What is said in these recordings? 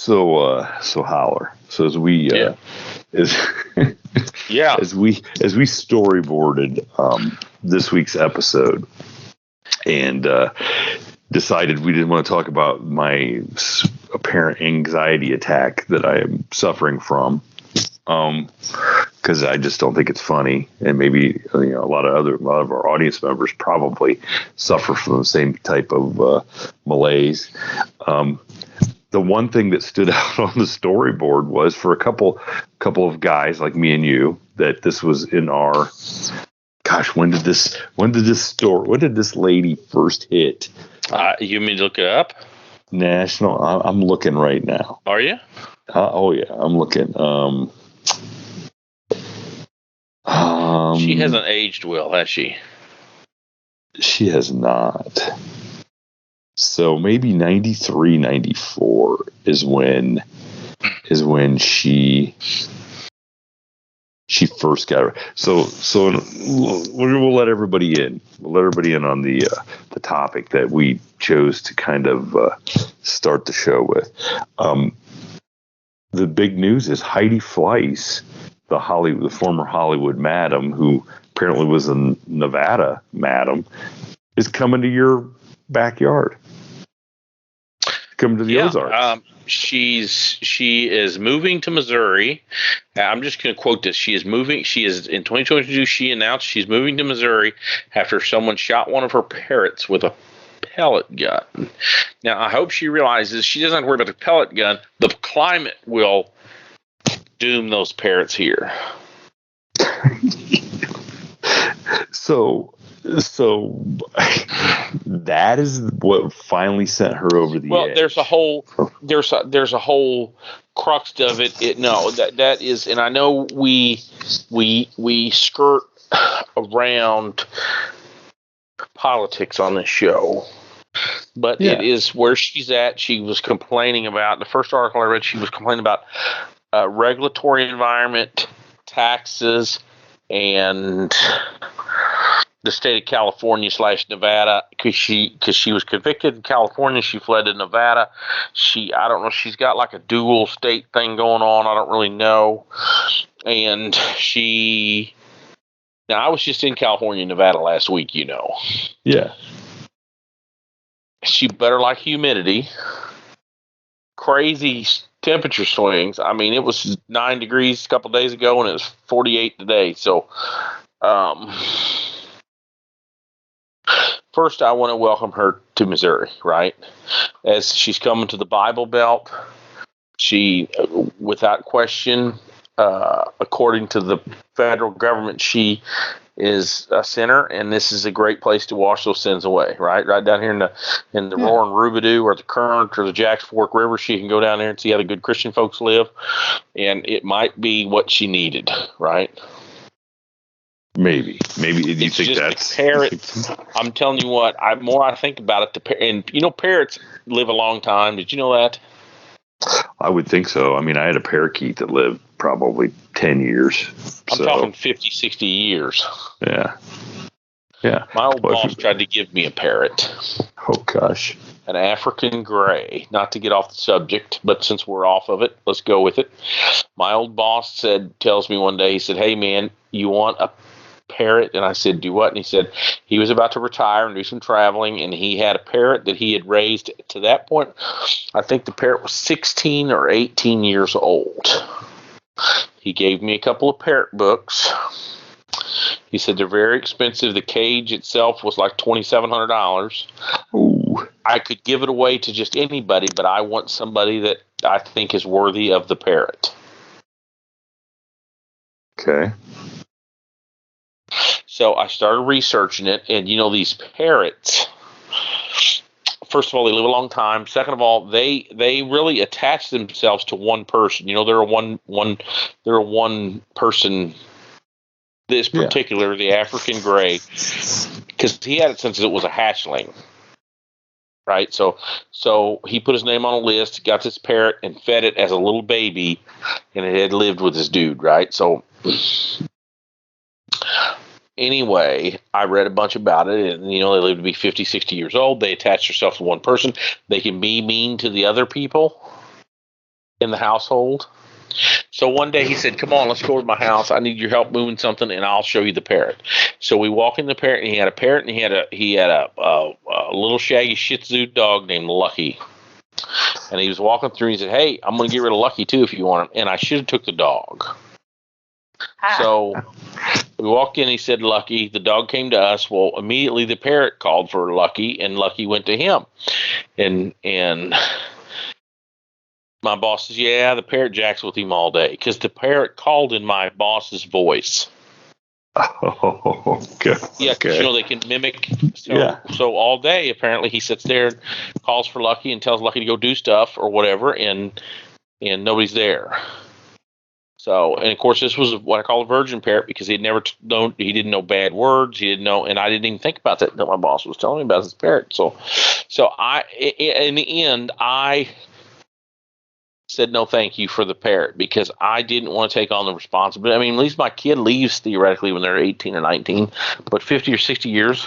So Howler. So as we as as we storyboarded this week's episode and decided we didn't want to talk about my apparent anxiety attack that I am suffering from, because I just don't think it's funny, and maybe a lot of our audience members probably suffer from the same type of malaise. The one thing that stood out on the storyboard was for a couple of guys like me and you that this was in our. Gosh, when did this lady first hit? You mean to look it up? National. I'm looking right now. Are you? Oh yeah, I'm looking. She hasn't aged well, has she? She has not. So maybe 93, 94 is when she first got her. So we'll let everybody in. We'll let everybody in on the topic that we chose to kind of start the show with. The big news is Heidi Fleiss, the former Hollywood madam, who apparently was a Nevada madam, is coming to your backyard. Coming to the Ozarks. She is moving to Missouri. I'm just going to quote this. She is in 2022. She announced she's moving to Missouri after someone shot one of her parrots with a pellet gun. Now, I hope she realizes she doesn't have to worry about the pellet gun. The climate will doom those parrots here. So that is what finally sent her over the edge. Well, there's a whole crux of it. That is, and I know we skirt around politics on this show, but it is where she's at. She was complaining about the first article I read. She was complaining about regulatory environment, taxes, and the state of California / Nevada, because she was convicted in California. She fled to Nevada. I don't know. She's got like a dual state thing going on. I don't really know. And now I was just in California, Nevada last week, Yeah. She better like humidity. Crazy temperature swings. I mean, it was 9 degrees a couple days ago, and it was 48 today. So, first, I want to welcome her to Missouri, right? As she's coming to the Bible Belt, she, without question, according to the federal government, she is a sinner, and this is a great place to wash those sins away, right? Right down here in the roaring Rubidoux or the Current or the Jacks Fork River, she can go down there and see how the good Christian folks live, and it might be what she needed, right? Maybe. Do you think that's parrots? I'm telling you what. More I think about it, and parrots live a long time. Did you know that? I would think so. I mean, I had a parakeet that lived probably 10 years. I'm talking 50, 60 years. Yeah. My old boss tried to give me a parrot. Oh gosh. An African gray. Not to get off the subject, but since we're off of it, let's go with it. My old boss tells me one day, he said, "Hey man, you want a parrot?" And I said, "Do what?" And he said he was about to retire and do some traveling, and he had a parrot that he had raised to that point. I think the parrot was 16 or 18 years old. He gave me a couple of parrot books. He said they're very expensive. The cage itself was like $2,700. Ooh. I could give it away to just anybody, but I want somebody that I think is worthy of the parrot. Okay. So I started researching it, and these parrots, first of all, they live a long time. Second of all, they really attach themselves to one person. They're a one person. This particular, the African gray, because he had it since it was a hatchling, right? So he put his name on a list, got this parrot, and fed it as a little baby, and it had lived with this dude, right? So anyway, I read a bunch about it, and they live to be 50, 60 years old. They attach themselves to one person. They can be mean to the other people. in the household. So one day he said, "Come on, let's go over to my house. I need your help moving something, and I'll show you the parrot." So we walk in the parrot, and he had a parrot, and he had a little shaggy Shih Tzu dog named Lucky. And he was walking through, and he said, "Hey, I'm going to get rid of Lucky too if you want him." And I should have took the dog. So we walked in, he said, "Lucky." The dog came to us. Well, immediately the parrot called for Lucky, and Lucky went to him. And my boss says, "Yeah, the parrot jacks with him all day," because the parrot called in my boss's voice. Oh, okay. Yeah, because they can mimic. So all day, apparently, he sits there and calls for Lucky and tells Lucky to go do stuff or whatever, and nobody's there. So, and of course, this was what I call a virgin parrot because he didn't know bad words, he didn't know, and I didn't even think about that until my boss was telling me about this parrot. So in the end, I said no thank you for the parrot because I didn't want to take on the responsibility. I mean, at least my kid leaves theoretically when they're 18 or 19, but 50 or 60 years.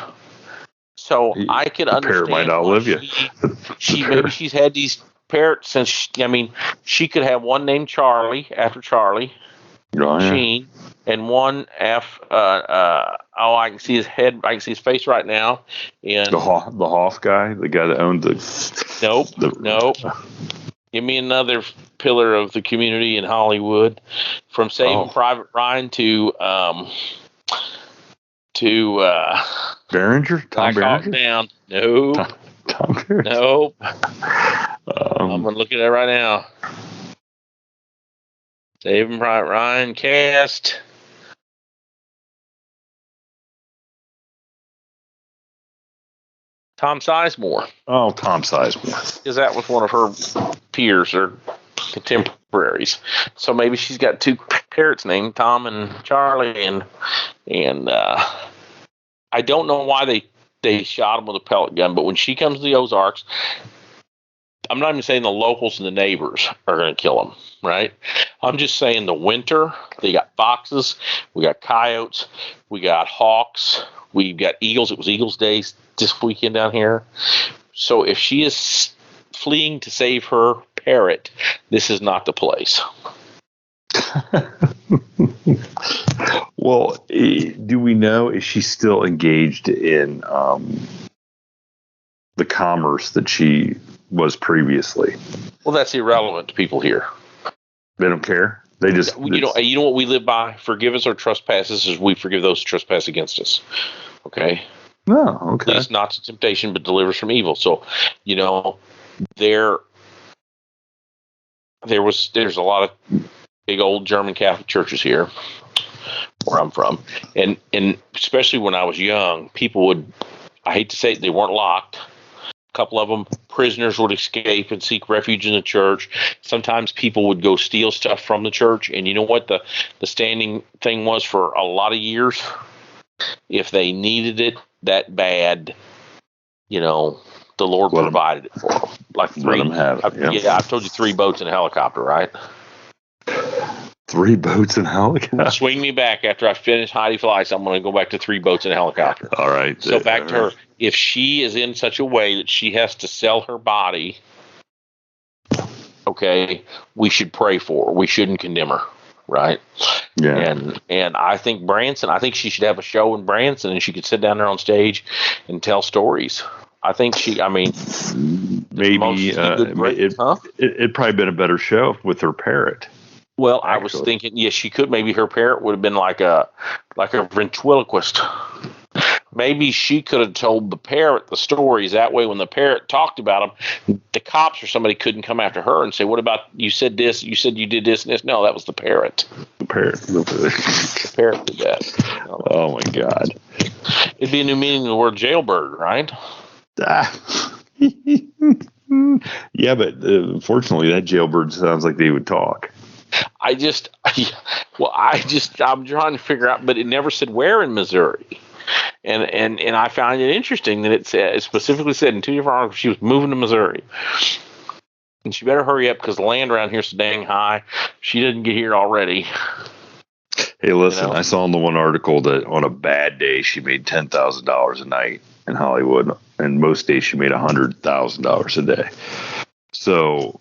So I could understand. The parrot might outlive you. Maybe she's had these parrots since, she could have one named Charlie after Charlie, Sheen, and one I can see his head, I can see his face right now. And the Hoff guy, the guy that owned the. Nope. Give me another pillar of the community in Hollywood, from Saving Private Ryan to Behringer? Tom Behringer? Down. Nope. Tom Behringer? Nope. I'm going to look at that right now. Saving Private Ryan cast. Tom Sizemore. Oh, Tom Sizemore. Because that was one of her peers or contemporaries. So maybe she's got two parrots named Tom and Charlie, and I don't know why they shot him with a pellet gun, but when she comes to the Ozarks, I'm not even saying the locals and the neighbors are going to kill him, right? I'm just saying the winter, they got foxes, we got coyotes, we got hawks, we've got eagles. It was Eagles Day this weekend down here. So if she is fleeing to save her parrot, this is not the place. Well, do we know, is she still engaged in the commerce that she was previously? Well, that's irrelevant to people here. They don't care. They just, you know what we live by? Forgive us our trespasses as we forgive those who trespass against us. Okay. No, okay. Lead us not to temptation, but deliver us from evil. So, there's a lot of big old German Catholic churches here where I'm from, and especially when I was young, people would, I hate to say it, they weren't locked. A couple of them, prisoners would escape and seek refuge in the church. Sometimes people would go steal stuff from the church, and you know what the standing thing was for a lot of years? If they needed it that bad, the Lord provided it for them. Like let them have it. I've told you 3 boats and a helicopter, right? 3 boats and a helicopter. Swing me back after I finish Heidi Fleiss. I'm going to go back to 3 boats and a helicopter. All right. So back to her. If she is in such a way that she has to sell her body, okay, we should pray for her. We shouldn't condemn her, right? Yeah. And I think Branson, I think she should have a show in Branson, and she could sit down there on stage and tell stories. I think maybe it'd probably been a better show with her parrot. Well, actually, I was thinking, yes, she could. Maybe her parrot would have been like a ventriloquist. Maybe she could have told the parrot the stories. That way, when the parrot talked about them, the cops or somebody couldn't come after her and say, "What about you said this? You said you did this and this." No, that was the parrot. The parrot. The parrot did that. Oh my God! It'd be a new meaning of the word jailbird, right? Yeah, but unfortunately, that jailbird sounds like they would talk. I'm trying to figure out, but it never said where in Missouri. And I find it interesting that it specifically said in 2 different articles she was moving to Missouri. And she better hurry up because the land around here is so dang high. She didn't get here already. Hey, listen, I saw in the one article that on a bad day she made $10,000 a night in Hollywood, and most days she made $100,000 a day. So,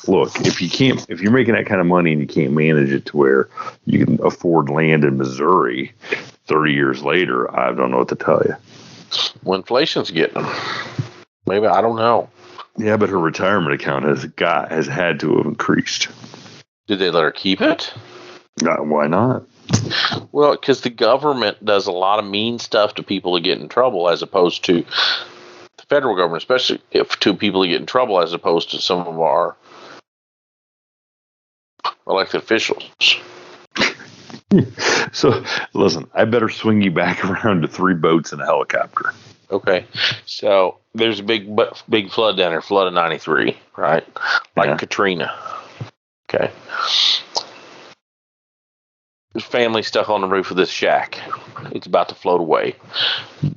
look, if you're making that kind of money and you can't manage it to where you can afford land in Missouri 30 years later, I don't know what to tell you. Well, inflation's getting them. Maybe, I don't know. Yeah, but her retirement account has had to have increased. Did they let her keep it? Why not? Well, because the government does a lot of mean stuff to people who get in trouble, as opposed to the federal government, especially to people who get in trouble, as opposed to some of our elected officials. So, listen, I better swing you back around to 3 boats and a helicopter. Okay, so there's a big flood down there, flood of '93, right? Like Katrina. Okay. There's family stuck on the roof of this shack. It's about to float away.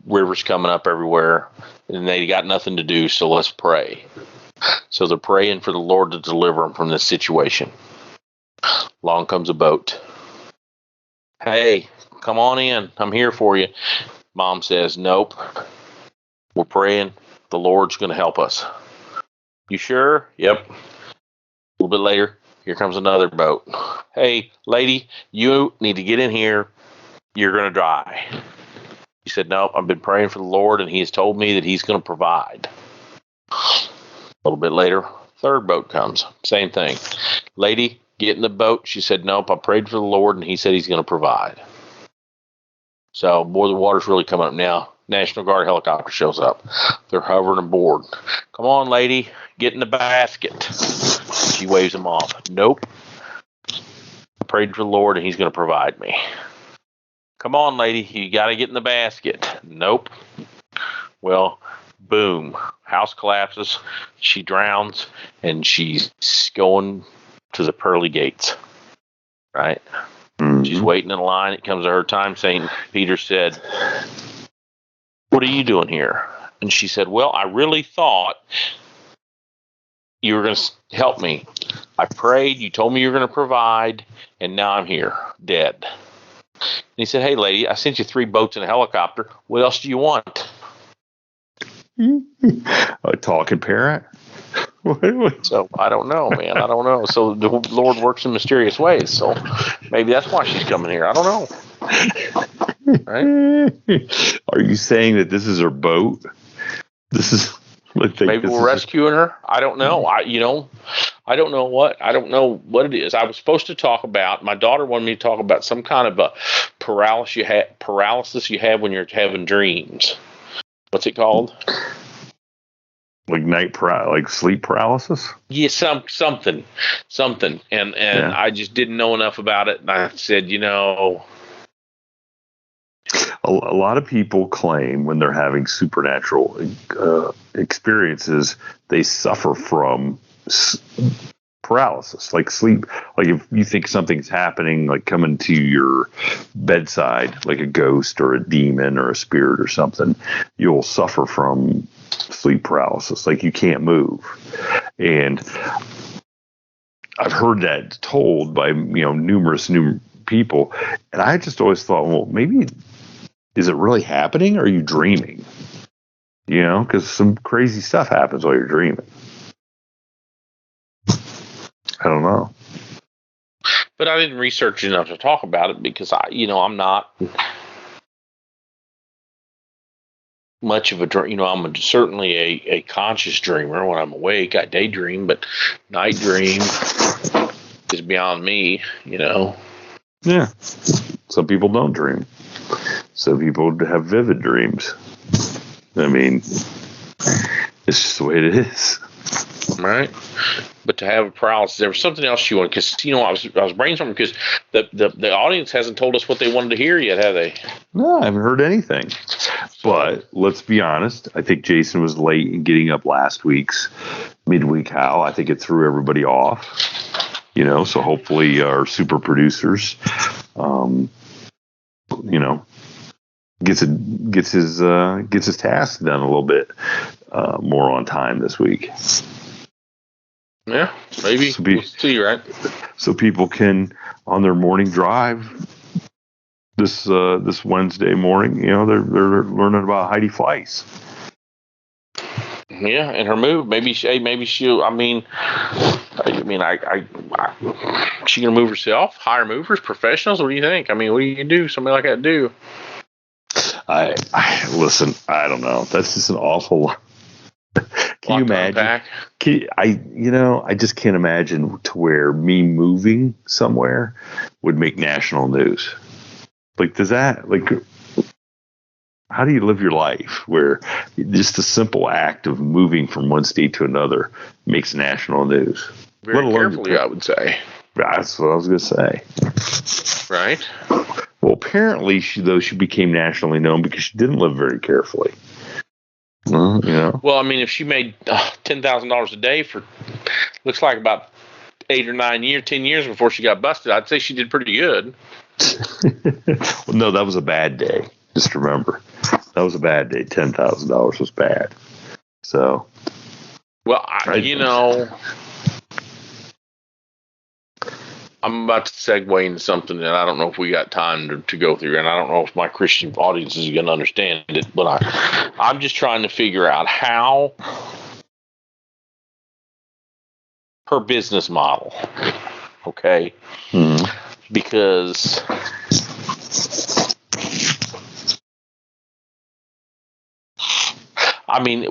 Rivers coming up everywhere, and they got nothing to do, so let's pray. So they're praying for the Lord to deliver them from this situation. Along comes a boat. Hey, come on in. I'm here for you. Mom says, nope. We're praying. The Lord's going to help us. You sure? Yep. A little bit later, here comes another boat. Hey, lady, you need to get in here. You're going to die. She said, nope, I've been praying for the Lord, and he has told me that he's going to provide. A little bit later, third boat comes. Same thing. Lady, get in the boat. She said, nope, I prayed for the Lord, and he said he's going to provide. So, boy, the water's really coming up now. National Guard helicopter shows up. They're hovering aboard. Come on, lady, get in the basket. She waves them off. Nope. I prayed for the Lord, and he's going to provide me. Come on, lady, you got to get in the basket. Nope. Well, boom. House collapses. She drowns, and she's going to the pearly gates. Right? Mm-hmm. She's waiting in line. It comes to her time. St. Peter said, what are you doing here? And she said, well, I really thought you were going to help me. I prayed. You told me you were going to provide. And now I'm here, dead. And he said, hey, lady, I sent you 3 boats and a helicopter. What else do you want? A talking parrot? So I don't know, man. I don't know. So the Lord works in mysterious ways. So maybe that's why she's coming here. I don't know. Right? Are you saying that this is her boat? This is maybe we're rescuing her. I don't know. I don't know what it is. I was supposed to talk about. My daughter wanted me to talk about some kind of a paralysis you have when you're having dreams. What's it called? Like sleep paralysis? Yeah, something. And I just didn't know enough about it. And I said, A lot of people claim when they're having supernatural experiences, they suffer from paralysis, like sleep. Like if you think something's happening, like coming to your bedside, like a ghost or a demon or a spirit or something, you'll suffer from sleep paralysis. Like you can't move. And I've heard that told by, numerous new people. And I just always thought, well, maybe is it really happening or are you dreaming? Because some crazy stuff happens while you're dreaming. I don't know. But I didn't research enough to talk about it because I'm not much of a dream. I'm certainly a conscious dreamer when I'm awake. I daydream, but night dream is beyond me, Yeah. Some people don't dream. Some people have vivid dreams. I mean, it's just the way it is. Right. But to have a paralysis, there was something else you wanted, because, I was brainstorming because the audience hasn't told us what they wanted to hear yet, have they? No, I haven't heard anything. But let's be honest. I think Jason was late in getting up last week's Midweek Howl. I think it threw everybody off. So hopefully our super producers, gets his task done a little bit more on time this week. Yeah, maybe. We'll see, right? So people can, on their morning drive this Wednesday morning, they're learning about Heidi Fleiss. Yeah, and her move, maybe she'll. She gonna move herself? Hire movers, professionals? What do you think? I mean, what do you do? Somebody like that do? I listen. I don't know. That's just an awful lot. Can you imagine? I just can't imagine to where me moving somewhere would make national news. Like, does that, like, how do you live your life where just a simple act of moving from one state to another makes national news? Very carefully, I would say. That's what I was going to say. Right. Well, apparently, she became nationally known because she didn't live very carefully. Well, I mean, if she made $10,000 a day for looks like about 10 years before she got busted, I'd say she did pretty good. Well, no, that was a bad day. Just remember, that was a bad day. $10,000 was bad. So, well, I'm about to segue into something that I don't know if we got time to go through, and I don't know if my Christian audience is going to understand it, but I'm just trying to figure out how her business model, okay? Mm-hmm. Because I mean,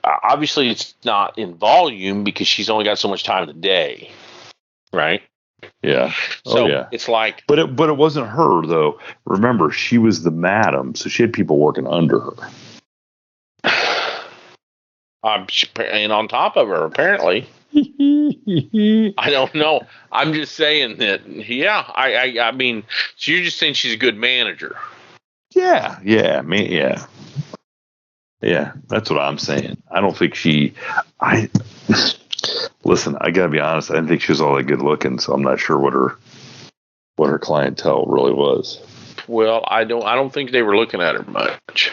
obviously it's not in volume because she's only got so much time in the day. Right. Yeah. So yeah. It's like, but it wasn't her though. Remember, she was the madam, so she had people working under her. And on top of her, apparently. I don't know. I'm just saying that. Yeah. I mean, so you're just saying she's a good manager. Yeah. Yeah. Yeah. Yeah. That's what I'm saying. I don't think listen, I gotta be honest. I didn't think she was all that good looking, so I'm not sure what her clientele really was. Well, I don't think they were looking at her much.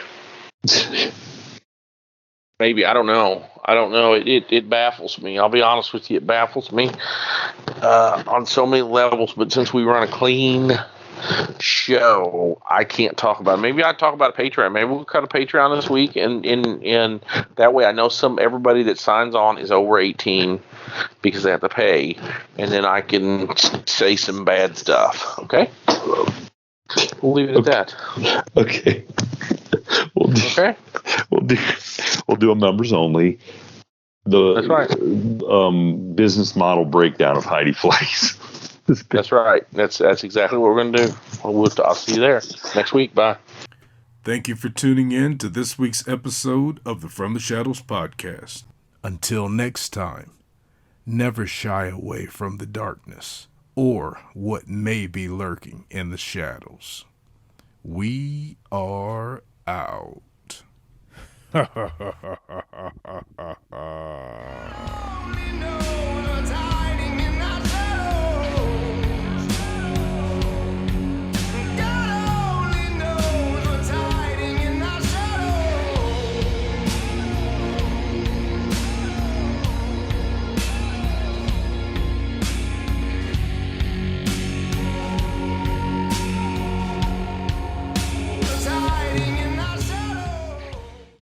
Maybe, I don't know. It baffles me. I'll be honest with you, it baffles me on so many levels. But since we run a clean show, I can't talk about it. Maybe I talk about a Patreon. Maybe we'll cut a Patreon this week, and that way I know everybody that signs on is over 18 because they have to pay, and then I can say some bad stuff. Okay, we'll leave it at that. Okay. We'll do a members only. That's right. Business model breakdown of Heidi Fleiss. That's right. That's exactly what we're going to do. I'll see you there next week. Bye. Thank you for tuning in to this week's episode of the From the Shadows podcast. Until next time, never shy away from the darkness or what may be lurking in the shadows. We are out.